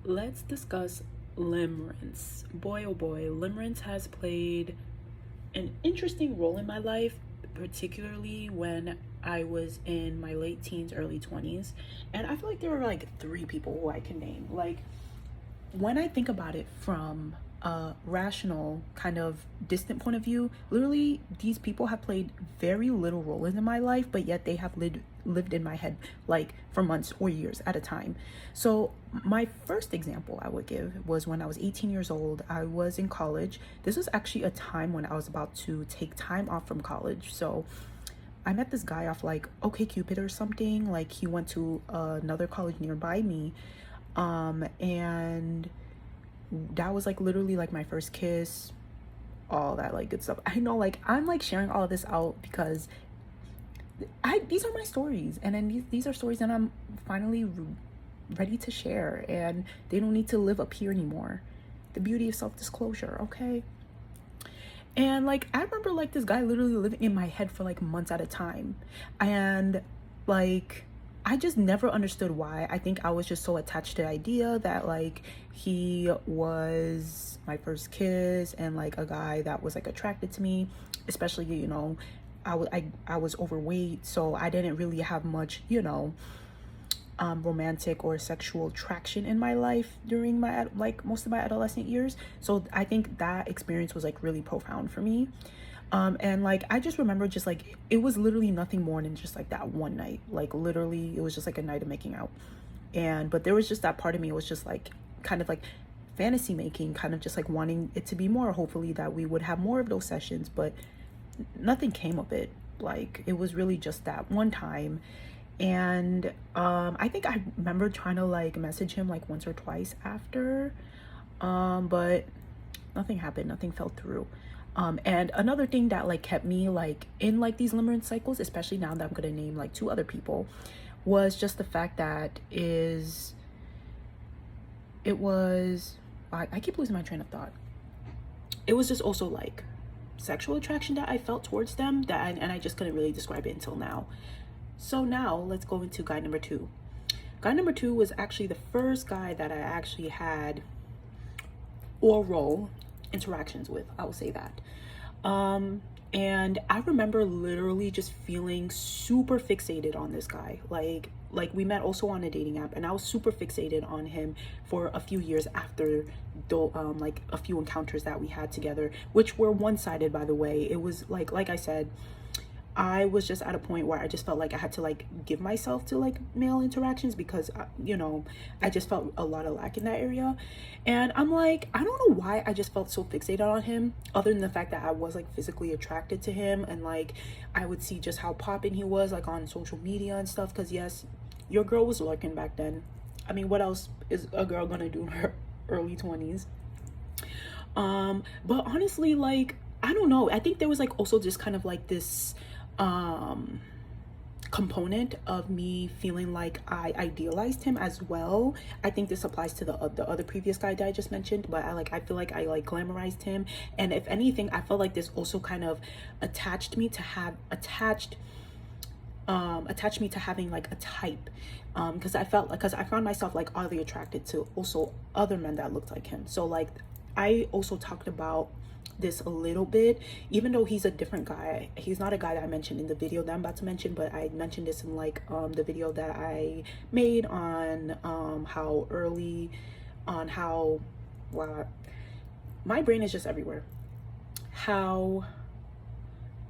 let's discuss limerence. Boy, oh boy, limerence has played an interesting role in my life, particularly when I was in my late teens, early 20s. And I feel like there were like three people who I can name. Like, when I think about it from a rational, kind of distant point of view, literally these people have played very little role in my life, but yet they have lived in my head like for months or years at a time. So my first example I would give was when I was 18 years old. I was in college. This was actually a time when I was about to take time off from college. So I met this guy off like OkCupid or something. Like, he went to another college nearby me, and that was like literally like my first kiss, all that like good stuff. I know, like, I'm like sharing all of this out because these are my stories, and then these are stories that I'm finally ready to share, and they don't need to live up here anymore. The beauty of self-disclosure, okay? And like, I remember like this guy literally living in my head for like months at a time, and like, I just never understood why. I think I was just so attached to the idea that like he was my first kiss and like a guy that was like attracted to me, especially, I was overweight, so I didn't really have much, romantic or sexual traction in my life during my like most of my adolescent years. So I think that experience was like really profound for me. And like, I just remember just like, it was literally nothing more than just like that one night. Like, literally it was just like a night of making out. But there was just that part of me, it was just like kind of like fantasy making, kind of just like wanting it to be more, hopefully that we would have more of those sessions, but nothing came of it. Like, it was really just that one time. And I think I remember trying to like message him like once or twice after, but nothing happened, nothing fell through. And another thing that like kept me like in like these limerence cycles, especially now that I'm gonna name like two other people, was just the fact that I keep losing my train of thought. It was just also like sexual attraction that I felt towards them, and I just couldn't really describe it until now. So now let's go into guy number two. Guy number two was actually the first guy that I actually had oral interactions with, I will say that. And I remember literally just feeling super fixated on this guy. Like we met also on a dating app, and I was super fixated on him for a few years after like a few encounters that we had together, which were one-sided, by the way. It was like I said, I was just at a point where I just felt like I had to like give myself to like male interactions because, I just felt a lot of lack in that area. And I'm like, I don't know why I just felt so fixated on him, other than the fact that I was like physically attracted to him. And like, I would see just how poppin' he was like on social media and stuff. Cause yes, your girl was lurking back then. I mean, what else is a girl gonna do in her early 20s? But honestly, like, I don't know. I think there was like also just kind of like this component of me feeling like I idealized him as well. I think this applies to the other previous guy that I just mentioned, but I feel like I like glamorized him, and if anything, I felt like this also kind of attached me to having like a type, because I found myself like oddly attracted to also other men that looked like him. So like, I also talked about this a little bit, even though he's a different guy. He's not a guy that I mentioned in the video that I'm about to mention, but I mentioned this in like the video that I made on wow, my brain is just everywhere, how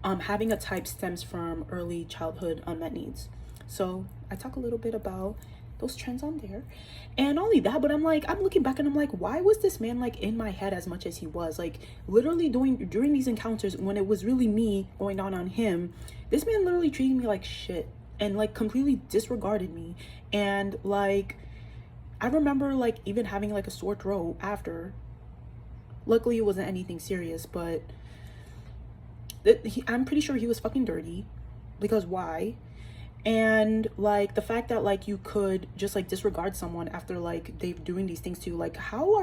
having a type stems from early childhood unmet needs. So I talk a little bit about those trends on there, and not only that, but I'm looking back and I'm like, why was this man like in my head as much as he was? Like, literally during these encounters, when it was really me going down on him, this man literally treated me like shit and like completely disregarded me. And like, I remember like even having like a sore throat after. Luckily it wasn't anything serious, but I'm pretty sure he was fucking dirty, because why? And like, the fact that like you could just like disregard someone after like they're doing these things to you, like,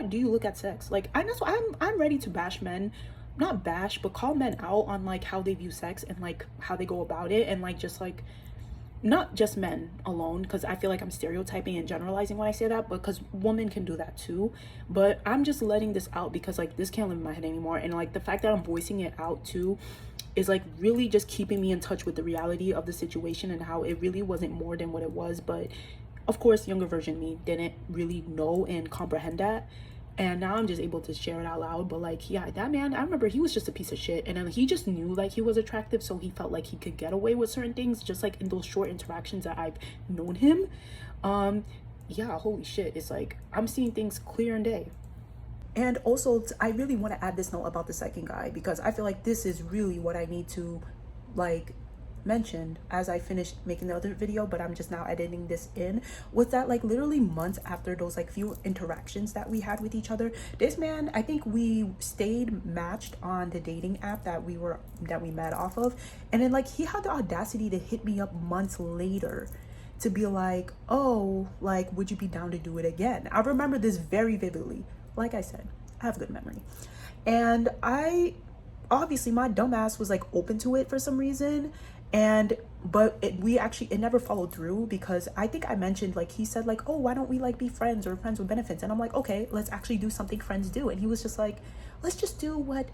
do you look at sex? Like, I'm ready to bash men, not bash, but call men out on like how they view sex and like how they go about it, and like just like not just men alone, because I feel like I'm stereotyping and generalizing when I say that, because women can do that too. But I'm just letting this out because like this can't live in my head anymore. And like the fact that I'm voicing it out too is like really just keeping me in touch with the reality of the situation and how it really wasn't more than what it was. But of course, younger version me didn't really know and comprehend that, and now I'm just able to share it out loud. But like, yeah, that man, I remember he was just a piece of shit, and then he just knew like he was attractive, so he felt like he could get away with certain things just like in those short interactions that I've known him. Yeah, holy shit, it's like I'm seeing things clear and day. And also, I really want to add this note about the second guy, because I feel like this is really what I need to like mention as I finished making the other video, but I'm just now editing this in. Was that like literally months after those like few interactions that we had with each other, this man, I think we stayed matched on the dating app that we met off of, and then like he had the audacity to hit me up months later to be like, oh, like, would you be down to do it again? I remember this very vividly. Like I said, I have good memory. And I obviously, my dumbass was like open to it for some reason. But it never followed through, because I think I mentioned, like, he said like, oh, why don't we like be friends or friends with benefits? And I'm like, okay, let's actually do something friends do. And he was just like, let's just do what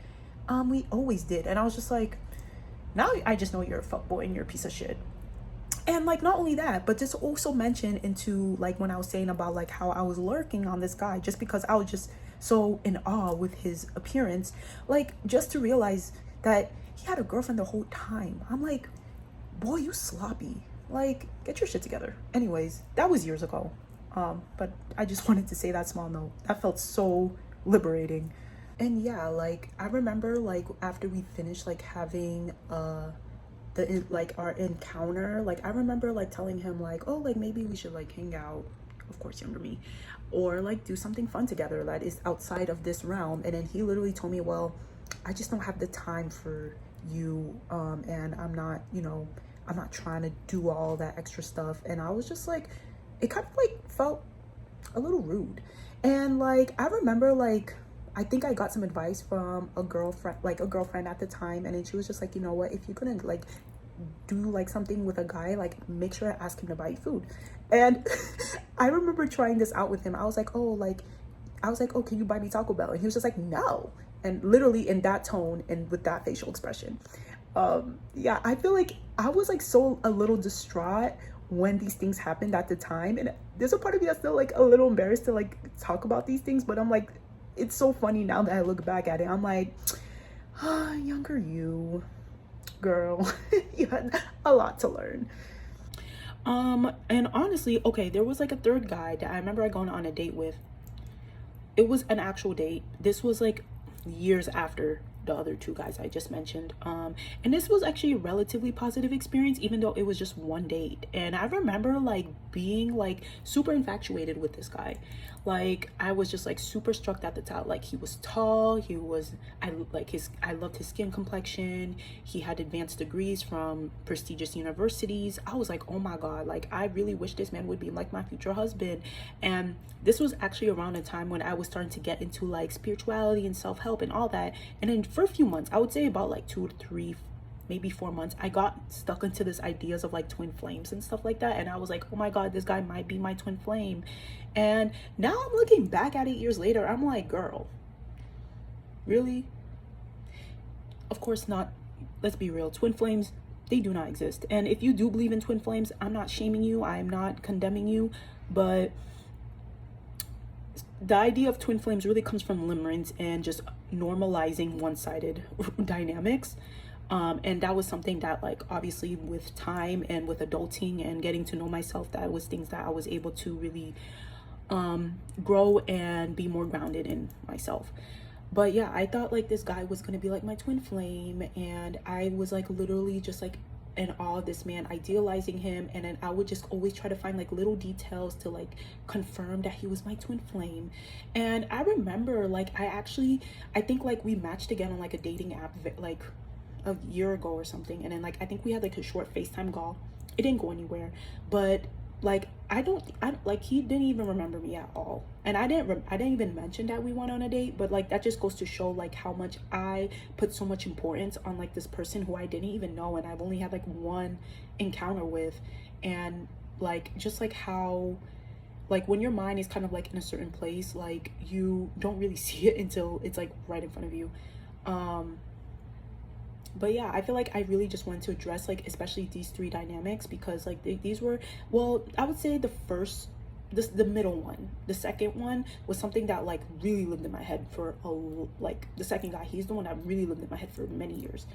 we always did. And I was just like, now I just know you're a fuckboy and you're a piece of shit. And like, not only that, but this also mentioned into like when I was saying about like how I was lurking on this guy just because I was just so in awe with his appearance, like just to realize that he had a girlfriend the whole time. I'm like, boy, you sloppy, like get your shit together. Anyways, that was years ago, but I just wanted to say that small note. That felt so liberating. And yeah, like I remember like after we finished like having like our encounter, like I remember like telling him like, oh, like maybe we should like hang out, of course younger me, or like do something fun together that is outside of this realm. And then he literally told me, well, I just don't have the time for you, and I'm not, I'm not trying to do all that extra stuff. And I was just like, it kind of like felt a little rude. And like I remember like I think I got some advice from a girlfriend at the time, and then she was just like, you know what, if you're gonna like do like something with a guy, like make sure to ask him to buy you food. And I remember trying this out with him. I was like, oh, can you buy me Taco Bell? And he was just like, no. And literally in that tone and with that facial expression. Yeah, I feel like I was like so a little distraught when these things happened at the time, and there's a part of me that's still like a little embarrassed to like talk about these things, but I'm like, it's so funny now that I look back at it. I'm like, younger you, girl, you had a lot to learn. And honestly, okay, there was like a third guy that I remember I going on a date with. It was an actual date. This was like years after the other two guys I just mentioned. And this was actually a relatively positive experience, even though it was just one date. And I remember like being like super infatuated with this guy. Like I was just like super struck at the top. Like he was tall, I loved his skin complexion. He had advanced degrees from prestigious universities. I was like, oh my God, like I really wish this man would be like my future husband. And this was actually around a time when I was starting to get into like spirituality and self-help and all that. And then for a few months, I would say about like 2 to 3, maybe 4 months, I got stuck into this ideas of like twin flames and stuff like that. And I was like, oh my God, this guy might be my twin flame. And now I'm looking back at it years later, I'm like, girl, really? Of course not. Let's be real, twin flames, they do not exist. And if you do believe in twin flames, I'm not shaming you, I'm not condemning you, but the idea of twin flames really comes from limerence and just normalizing one-sided dynamics. And that was something that like obviously with time and with adulting and getting to know myself, that was things that I was able to really grow and be more grounded in myself. But yeah, I thought like this guy was gonna be like my twin flame, and I was like literally just like in awe of this man, idealizing him. And then I would just always try to find like little details to like confirm that he was my twin flame. And I remember like I think like we matched again on like a dating app like a year ago or something. And then like I think we had like a short FaceTime call. It didn't go anywhere, but like I like he didn't even remember me at all, and I didn't even mention that we went on a date, but like that just goes to show like how much I put so much importance on like this person who I didn't even know, and I've only had like one encounter with. And like just like how like when your mind is kind of like in a certain place, like you don't really see it until it's like right in front of you. um but yeah, I feel like I really just wanted to address like especially these three dynamics, because like these were, well, I would say the first, this the middle one, the second one was something that like really lived in my head for a, like the second guy, he's the one that really lived in my head for many years.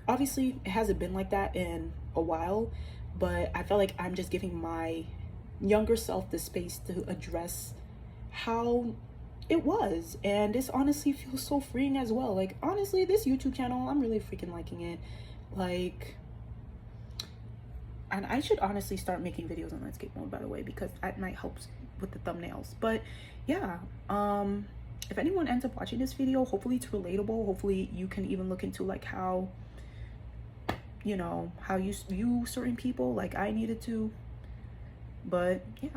Obviously it hasn't been like that in a while, but I felt like I'm just giving my younger self the space to address how it was. And this honestly feels so freeing as well. Like honestly, this YouTube channel, I'm really freaking liking it. Like, and I should honestly start making videos on landscape mode, by the way, because that might help with the thumbnails. But yeah, if anyone ends up watching this video, hopefully it's relatable. Hopefully you can even look into like how, you know, how you view certain people like I needed to. But yeah.